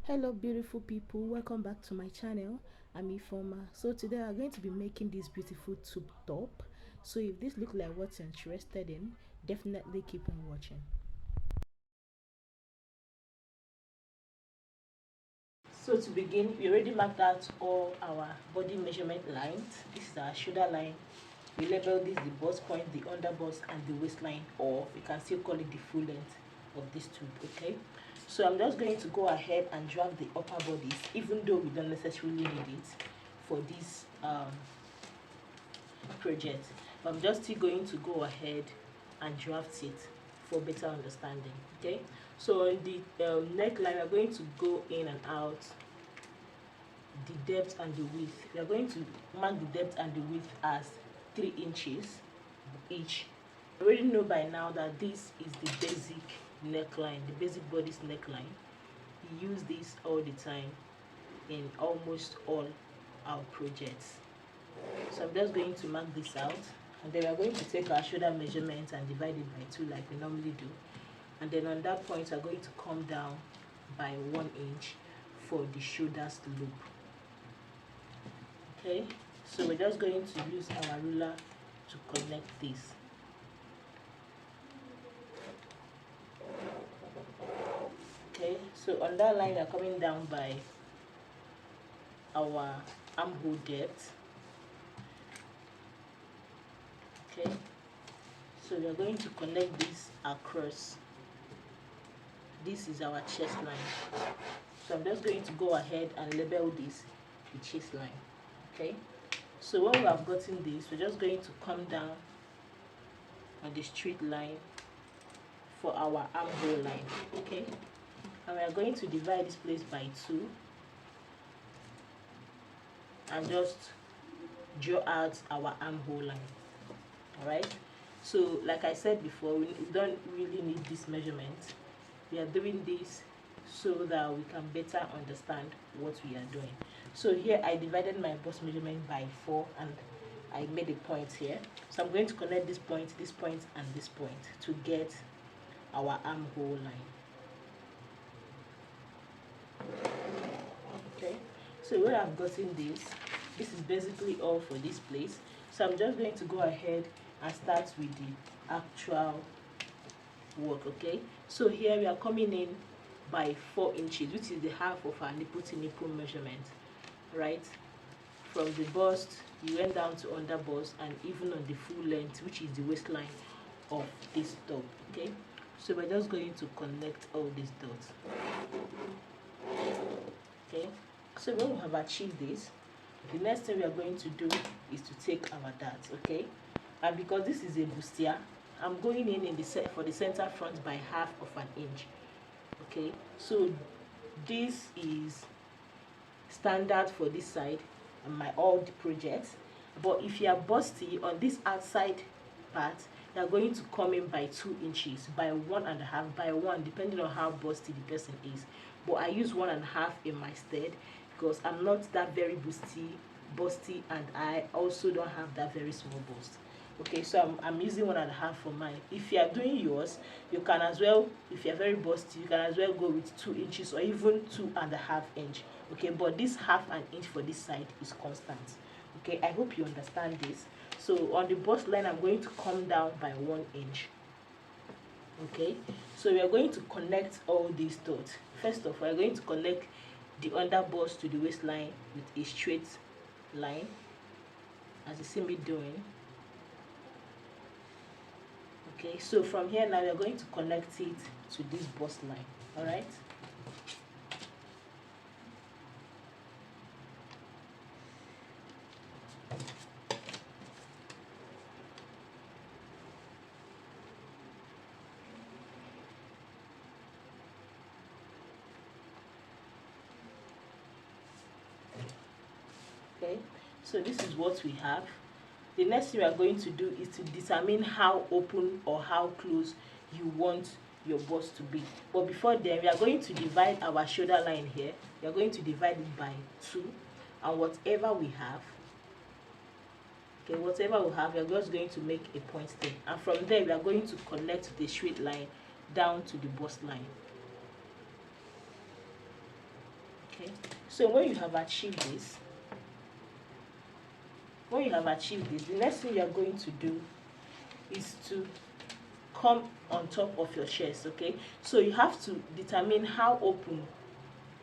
Hello beautiful people, welcome back to my channel. I'm Ifoma. So today I'm going to be making this beautiful tube top. So if this look like what you're interested in, definitely keep on watching. So to begin, we already marked out all our body measurement lines. This is our shoulder line. We label this the bust point, the under bust, and the waistline, or we can still call it the full length of this tube. Okay, so I'm just going to go ahead and draft the upper bodies, even though we don't necessarily need it for this project. I'm just still going to go ahead and draft it for better understanding. Okay, so in the neckline, we're going to go in and out the depth and the width. We are going to mark the depth and the width as 3 inches each. You already know by now that this is the basic neckline, the basic body's neckline. We use this all the time in almost all our projects. So I'm just going to mark this out, and then we're going to take our shoulder measurement and divide it by 2 like we normally do. And then on that point, we're going to come down by 1 inch for the shoulders loop. Okay, so we're just going to use our ruler to connect this. Okay, so on that line, we're coming down by our armhole depth. Okay, so we are going to connect this across. This is our chest line. So I'm just going to go ahead and label this the chest line. Okay, so when we have gotten this, we're just going to come down on the straight line for our armhole line. Okay, and we are going to divide this place by 2 and just draw out our armhole line. All right, so like I said before, we don't really need this measurement. We are doing this so that we can better understand what we are doing. So here I divided my bust measurement by 4 and I made a point here. So I'm going to connect this point, and this point to get our armhole line. Okay, so when I've gotten this is basically all for this place. So I'm just going to go ahead and start with the actual work. Okay, so here we are coming in by 4 inches, which is the half of our nipple to nipple measurement, right? From the bust you went down to under bust, and even on the full length, which is the waistline of this top. Okay, so we're just going to connect all these dots. Okay, so when we have achieved this, the next thing we are going to do is to take our darts. Okay, and because this is a bustier, I'm going in the set for the center front by half of an inch. Okay, so this is standard for this side and my all the projects. But if you are busty on this outside part, you are going to come in by 2 inches, by 1.5, by 1, depending on how busty the person is. But I use 1.5 in my stead because I'm not that very busty, and I also don't have that very small bust. Okay, so I'm using 1.5 for mine. If you are doing yours, you can as well, if you're very busty, you can as well go with 2 inches or even 2.5 inch. Okay, but this half an inch for this side is constant. Okay, I hope you understand this. So on the bust line, I'm going to come down by 1 inch. Okay, so we are going to connect all these dots. First of all, we're going to connect the under bust to the waistline with a straight line, as you see me doing. Okay, so from here now we are going to connect it to this bust line. All right, okay, so this is what we have. The next thing we are going to do is to determine how open or how close you want your bust to be. But before then, we are going to divide our shoulder line here. We are going to divide it by 2, and whatever we have, okay, whatever we have, we are just going to make a point there, and from there we are going to connect the straight line down to the bust line. Okay, so when you have achieved this, the next thing you are going to do is to come on top of your chest. Okay, so you have to determine how open,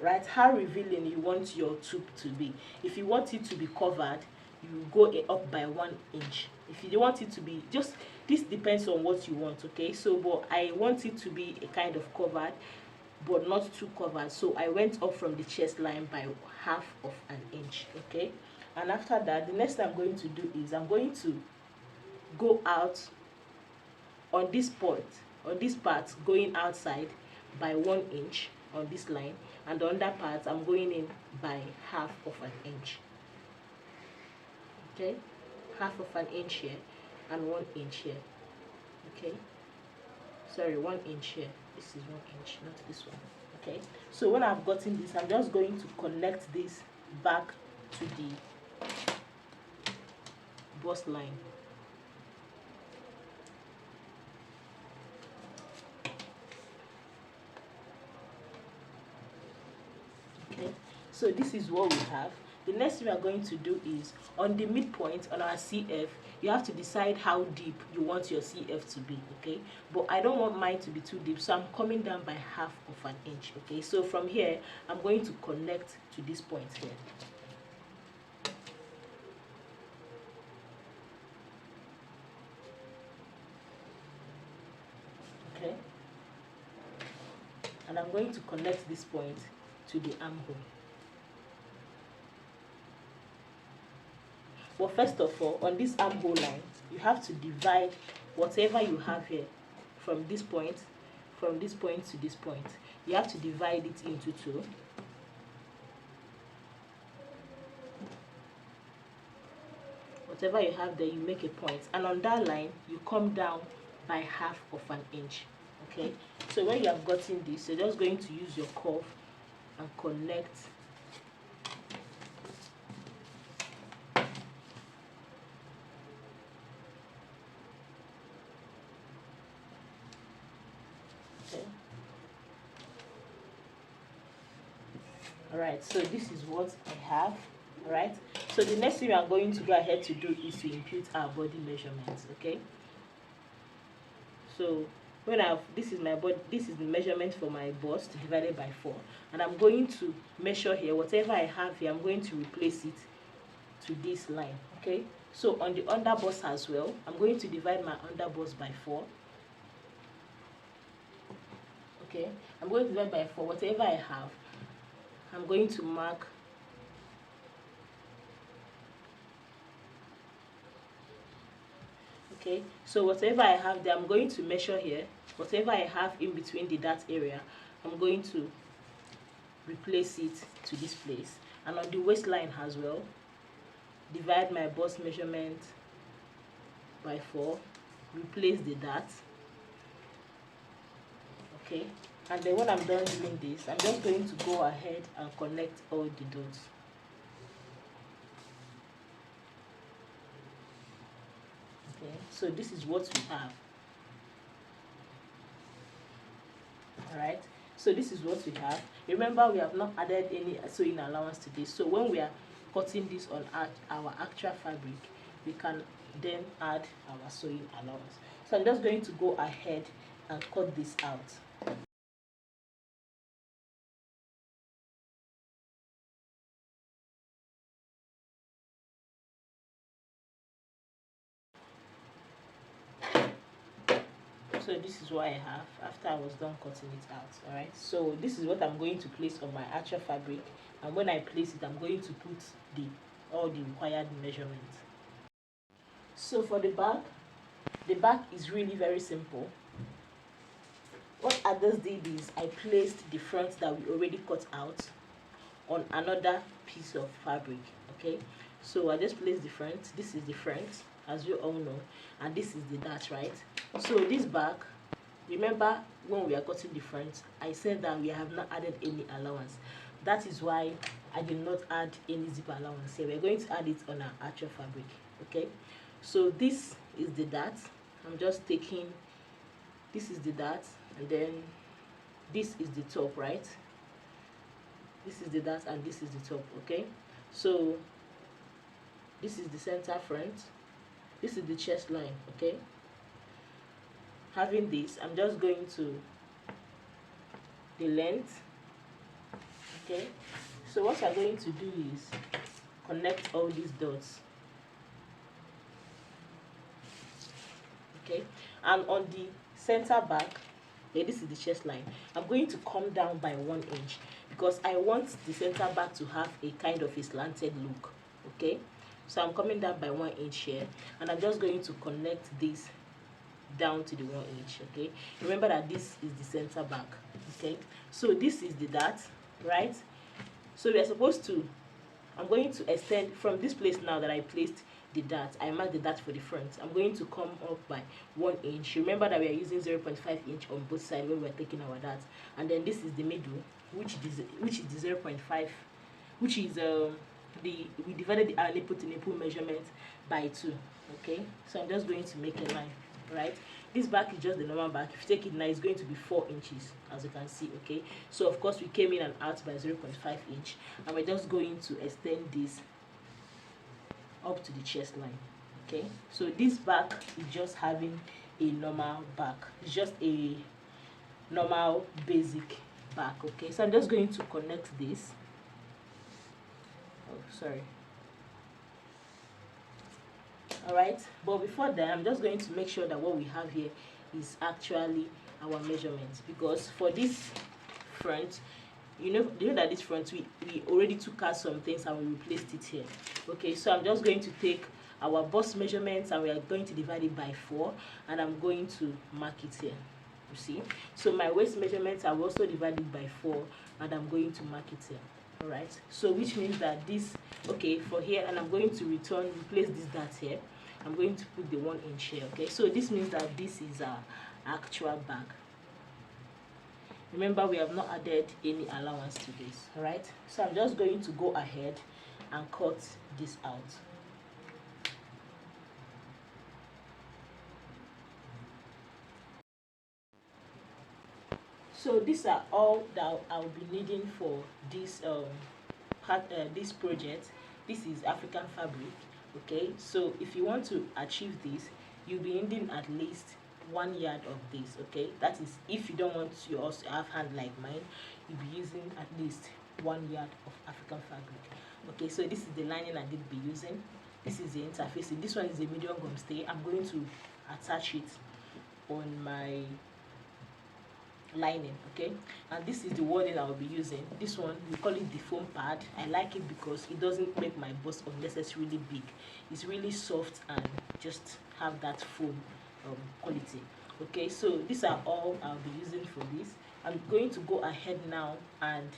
right, how revealing you want your tube to be. If you want it to be covered, you go up by 1 inch. If you want it to be just, this depends on what you want. Okay, so but I want it to be a kind of covered but not too covered, so I went up from the chest line by half of an inch. Okay, and after that, the next thing I'm going to do is I'm going to go out on this part, going outside by 1 inch on this line, and the under part I'm going in by half of an inch. Okay, half of an inch here and 1 inch here. Okay, sorry, 1 inch here, this is 1 inch, not this one. Okay, so when I've gotten this, I'm just going to connect this back to the bust line. Okay, so this is what we have. The next thing we are going to do is, on the midpoint on our CF, you have to decide how deep you want your CF to be. Okay, but I don't want mine to be too deep, so I'm coming down by half of an inch. Okay, so from here I'm going to connect to this point here. Okay, and I'm going to connect this point to the armhole. Well, first of all, on this armhole line, you have to divide whatever you have here from this point to this point. You have to divide it into 2. Whatever you have there, you make a point, and on that line you come down by half of an inch. Okay, so when you have gotten this, you're just going to use your curve and connect Alright, so this is what I have. Alright, so the next thing we are going to go ahead to do is to impute our body measurements. Okay, so when this is my body, this is the measurement for my bust divided by 4, and I'm going to measure here whatever I have here. I'm going to replace it to this line. Okay, so on the under bust as well, I'm going to divide my under bust by 4. Okay, I'm going to divide by 4 whatever I have. I'm going to mark okay, so whatever I have there, I'm going to measure here. Whatever I have in between the dart area, I'm going to replace it to this place. And on the waistline as well, divide my bust measurement by 4, replace the dart. Okay, and then when I'm done doing this, I'm just going to go ahead and connect all the dots. Okay, so this is what we have. Alright, so this is what we have. Remember, we have not added any sewing allowance to this, so when we are cutting this on our actual fabric, we can then add our sewing allowance. So I'm just going to go ahead and cut this out. So this is what I have after I was done cutting it out. Alright, so this is what I'm going to place on my actual fabric, and when I place it, I'm going to put all the required measurements. So for the back is really very simple. What others did is I placed the front that we already cut out on another piece of fabric. Okay, so I just placed the front. This is the front, as you all know, and this is the dart, right? So this back, remember when we are cutting the front, I said that we have not added any allowance. That is why I did not add any zip allowance here. We're going to add it on our actual fabric. Okay, so this is the dart. I'm just taking, this is the dart, and then this is the top, right? this is the dart and this is the top. Okay, so this is the center front, this is the chest line. Okay, having this, I'm just going to the length. Okay, so what I'm going to do is connect all these dots. Okay, and on the center back, okay, this is the chest line, I'm going to come down by 1 inch because I want the center back to have a kind of a slanted look. Okay, so I'm coming down by 1 inch here, and I'm just going to connect this down to the 1 inch. Okay, remember that this is the center back. Okay, so this is the dart, right? So we are supposed to, I'm going to extend from this place now that I placed the dart. I marked the dart for the front. I'm going to come up by 1 inch. Remember that we are using 0.5 inch on both sides when we are taking our dart, and then this is the middle, which is the 0.5, which is we divided our nipple to nipple measurement by 2. Okay, so I'm just going to make a line, right? This back is just the normal back. If you take it now, it's going to be 4 inches, as you can see. Okay, so of course we came in and out by 0.5 inch, and we're just going to extend this up to the chest line. Okay, so this back is just having a normal back. It's just a normal basic back. Okay, so I'm just going to connect this. Oh, sorry. All right, but before that, I'm just going to make sure that what we have here is actually our measurements, because for this front, you know that this front, we already took out some things and we replaced it here. Okay, so I'm just going to take our bust measurements and we are going to divide it by 4, and I'm going to mark it here. You see, so my waist measurements are also divided by 4, and I'm going to mark it here. All right, so which means that this, okay, for here, and I'm going to replace this dart here. I'm going to put the 1 inch here. Okay, so this means that this is our actual bag. Remember, we have not added any allowance to this. All right, so I'm just going to go ahead and cut this out. So these are all that I'll be needing for this this project. This is African fabric. Okay, so if you want to achieve this, you'll be needing at least 1 yard of this. Okay, that is if you don't want to also have hand like mine, you'll be using at least 1 yard of African fabric. Okay, so this is the lining I did be using. This is the interfacing. This one is a medium gum stay. I'm going to attach it on my lining. Okay, and this is the wording I will be using. This one, we call it the foam pad. I like it because it doesn't make my bust unnecessarily big. It's really soft and just have that foam quality. Okay, so these are all I'll be using for this. I'm going to go ahead now and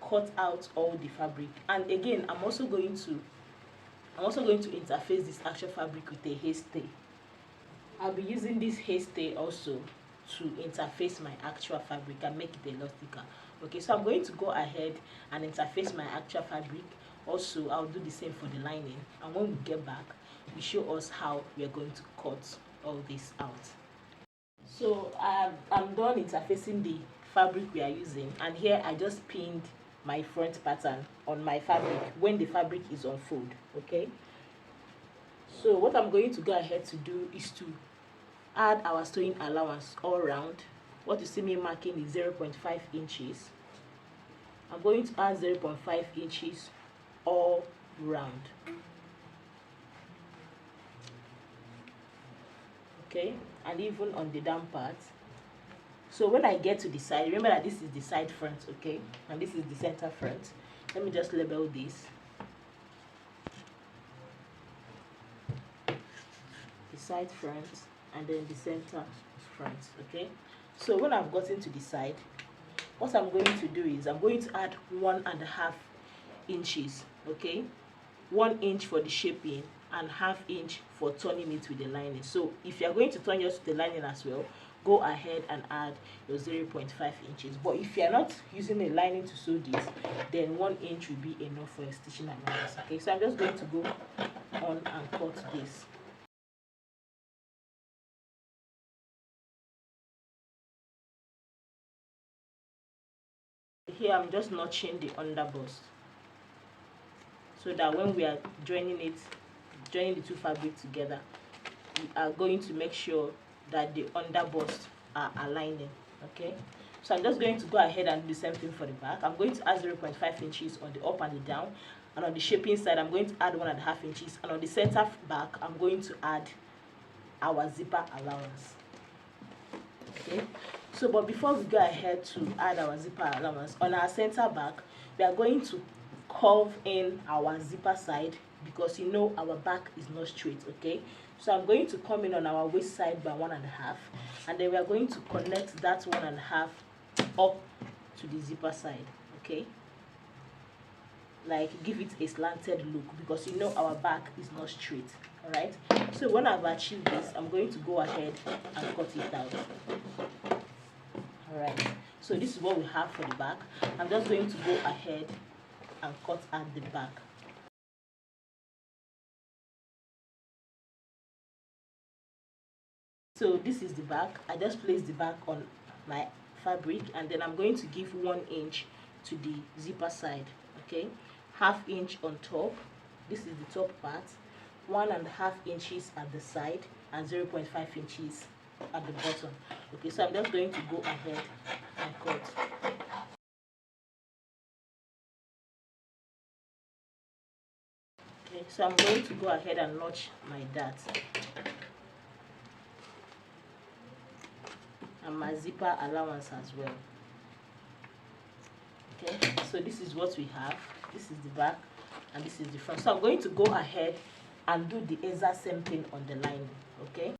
cut out all the fabric, and again I'm also going to interface this actual fabric with a haste. I'll be using this haste also to interface my actual fabric and make it a lot thicker. Okay, so I'm going to go ahead and interface my actual fabric. Also, I'll do the same for the lining, and when we get back, we show us how we are going to cut all this out. So I'm done interfacing the fabric we are using, and here I just pinned my front pattern on my fabric when the fabric is on fold. Okay, so what I'm going to go ahead to do is to add our sewing allowance all round. What you see me marking is 0.5 inches. I'm going to add 0.5 inches all round. Okay, and even on the down part. So when I get to the side, remember that this is the side front. Okay, and this is the center front. Let me just label this. The side front and then the center front. Okay, so when I've gotten to the side, what I'm going to do is I'm going to add 1.5 inches. Okay, 1 inch for the shaping and ½ inch for turning it with the lining. So if you are going to turn yours with the lining as well, go ahead and add your 0.5 inches. But if you are not using a lining to sew this, then 1 inch will be enough for a stitching allowance. Okay, so I'm just going to go on and cut this. here I'm just notching the underbust, so that when we are joining the two fabric together, we are going to make sure that the underbust are aligning. Okay, so I'm just going to go ahead and do the same thing for the back. I'm going to add 0.5 inches on the up and the down, and on the shaping side I'm going to add 1.5 inches, and on the center back I'm going to add our zipper allowance. Okay, so but before we go ahead to add our zipper allowance, on our center back we are going to curve in our zipper side, because you know our back is not straight. Okay, so I'm going to come in on our waist side by 1.5, and then we are going to connect that 1.5 up to the zipper side. Okay, like give it a slanted look, because you know our back is not straight. All right, so when I've achieved this, I'm going to go ahead and cut it out. All right, so this is what we have for the back. I'm just going to go ahead and cut at the back. So this is the back. I just placed the back on my fabric, and then I'm going to give 1 inch to the zipper side. Okay, 1/2 inch on top. This is the top part, 1.5 inches at the side, and 0.5 inches at the bottom. Okay, so I'm just going to go ahead and cut. Okay, so I'm going to go ahead and notch my dart and my zipper allowance as well. Okay, so this is what we have. This is the back and this is the front. So I'm going to go ahead and do the exact same thing on the lining. Okay,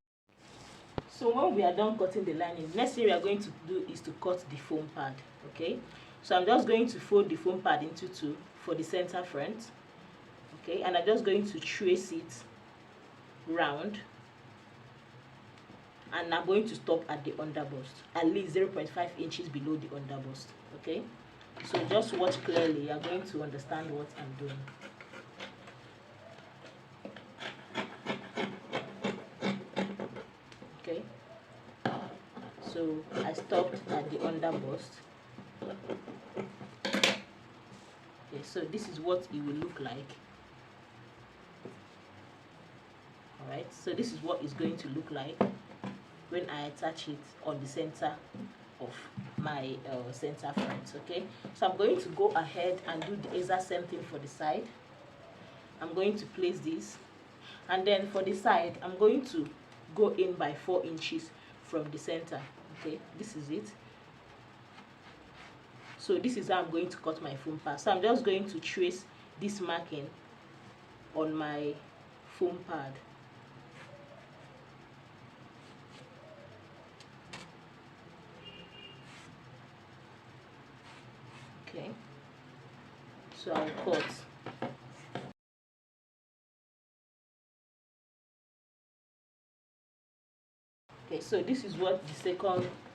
so when we are done cutting the lining, next thing we are going to do is to cut the foam pad. Okay, so I'm just going to fold the foam pad into 2 for the center front. Okay, and I'm just going to trace it round, and I'm going to stop at the underbust, at least 0.5 inches below the underbust. Okay, so just watch clearly, you're going to understand what I'm doing. Okay, so I stopped at the underbust. Okay, so this is what it will look like. Alright, so this is what it's going to look like when I attach it on the center of my center front. Okay, so I'm going to go ahead and do the exact same thing for the side. I'm going to place this, and then for the side I'm going to go in by 4 inches from the center. Okay, this is it. So this is how I'm going to cut my foam pad. So I'm just going to trace this marking on my foam pad. Okay, so I'll cut. Okay, so this is what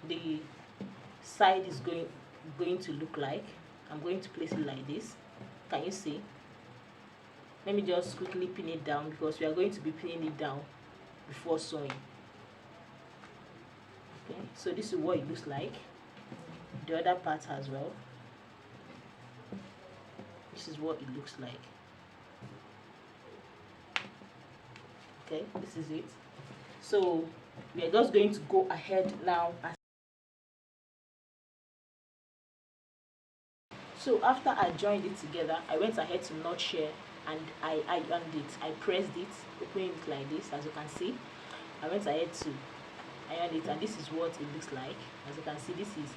the side is going to look like. I'm going to place it like this. Can you see? Let me just quickly pin it down, because we are going to be pinning it down before sewing. Okay, so this is what it looks like. The other part as well. This is what it looks like. Okay, this is it. So we are just going to go ahead now. So after I joined it together, I went ahead to notch here, and I ironed it. I pressed it, opening it like this, as you can see. I went ahead to iron it, and this is what it looks like. As you can see, this is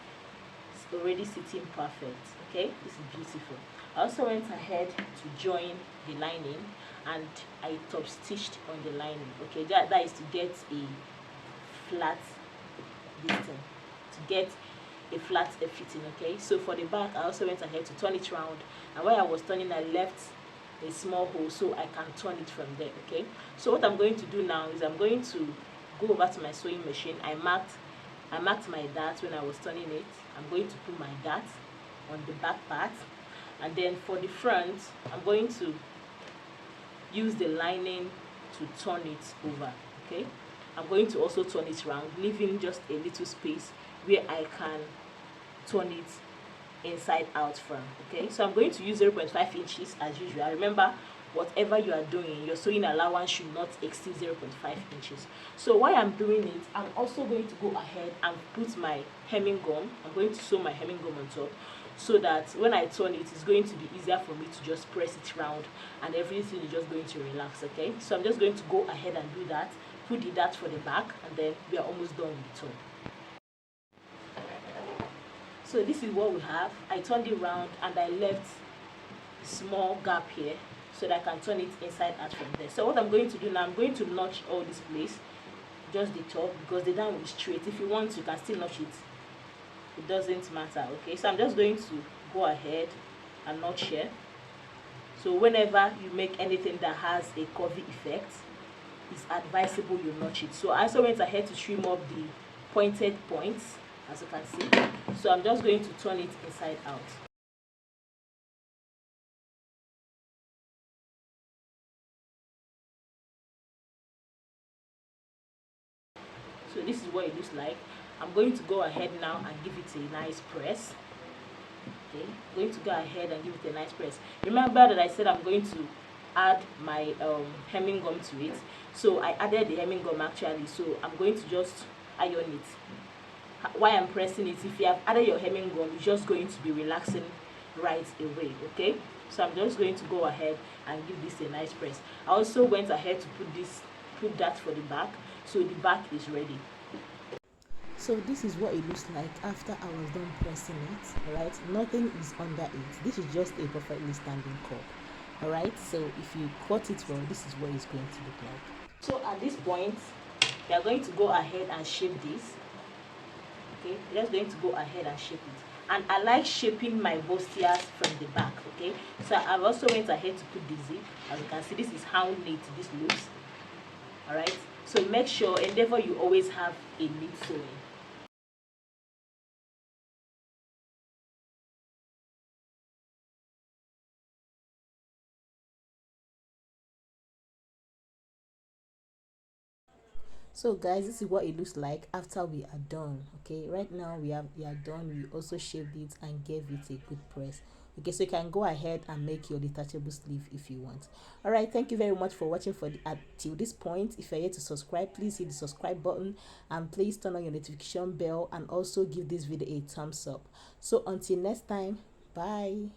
already sitting perfect. Okay, this is beautiful. I also went ahead to join the lining, and I top stitched on the lining. Okay, that is to get a flat distance, to get a flat fitting. Okay, so for the back I also went ahead to turn it round, and while I was turning I left a small hole so I can turn it from there. Okay, so what I'm going to do now is I'm going to go over to my sewing machine. I marked my dart when I was turning it. I'm going to put my dart on the back part, and then for the front I'm going to use the lining to turn it over. Okay, I'm going to also turn it round, leaving just a little space where I can turn it inside out front. Okay, so I'm going to use 0.5 inches as usual. Remember, whatever you are doing, your sewing allowance should not exceed 0.5 inches. So while I'm doing it, I'm also going to go ahead and put my hemming gum. I'm going to sew my hemming gum on top, so that when I turn it, it's going to be easier for me to just press it round and everything is just going to relax. Okay, so I'm just going to go ahead and do that, put the dart for the back, and then we are almost done with the top. So this is what we have. I turned it round and I left a small gap here so that I can turn it inside out from there. So what I'm going to do now, I'm going to notch all this place, just the top, because the down is straight. If you want, you can still notch it. It doesn't matter. Okay, so I'm just going to go ahead and notch here. So whenever you make anything that has a curvy effect, it's advisable you notch it. So I also went ahead to trim up the pointed points, as you can see. So I'm just going to turn it inside out. So this is what it looks like. I'm going to go ahead now and give it a nice press. Okay, I'm going to go ahead and give it a nice press. Remember that I said I'm going to add my hemming gum to it. So I added the hemming gum actually. So I'm going to just iron it. While I'm pressing it, if you have added your hemming gum, it's just going to be relaxing right away. Okay, so I'm just going to go ahead and give this a nice press. I also went ahead to put that for the back, so the back is ready. So this is what it looks like after I was done pressing it. Alright, nothing is under it. This is just a perfectly standing cup. Alright, so if you cut it well, this is what it's going to look like. So at this point, we are going to go ahead and shape this. Okay, we're just going to go ahead and shape it. And I like shaping my bustiers from the back. Okay, so I've also went ahead to put the zip. As you can see, this is how neat this looks. Alright, so make sure, endeavor you always have a neat sewing. So guys, this is what it looks like after we are done. Okay, right now we are done. We also shaved it and gave it a good press. Okay, so you can go ahead and make your detachable sleeve if you want. All right, thank you very much for watching till this point. If you're here to subscribe, please hit the subscribe button and please turn on your notification bell and also give this video a thumbs up. So until next time, bye.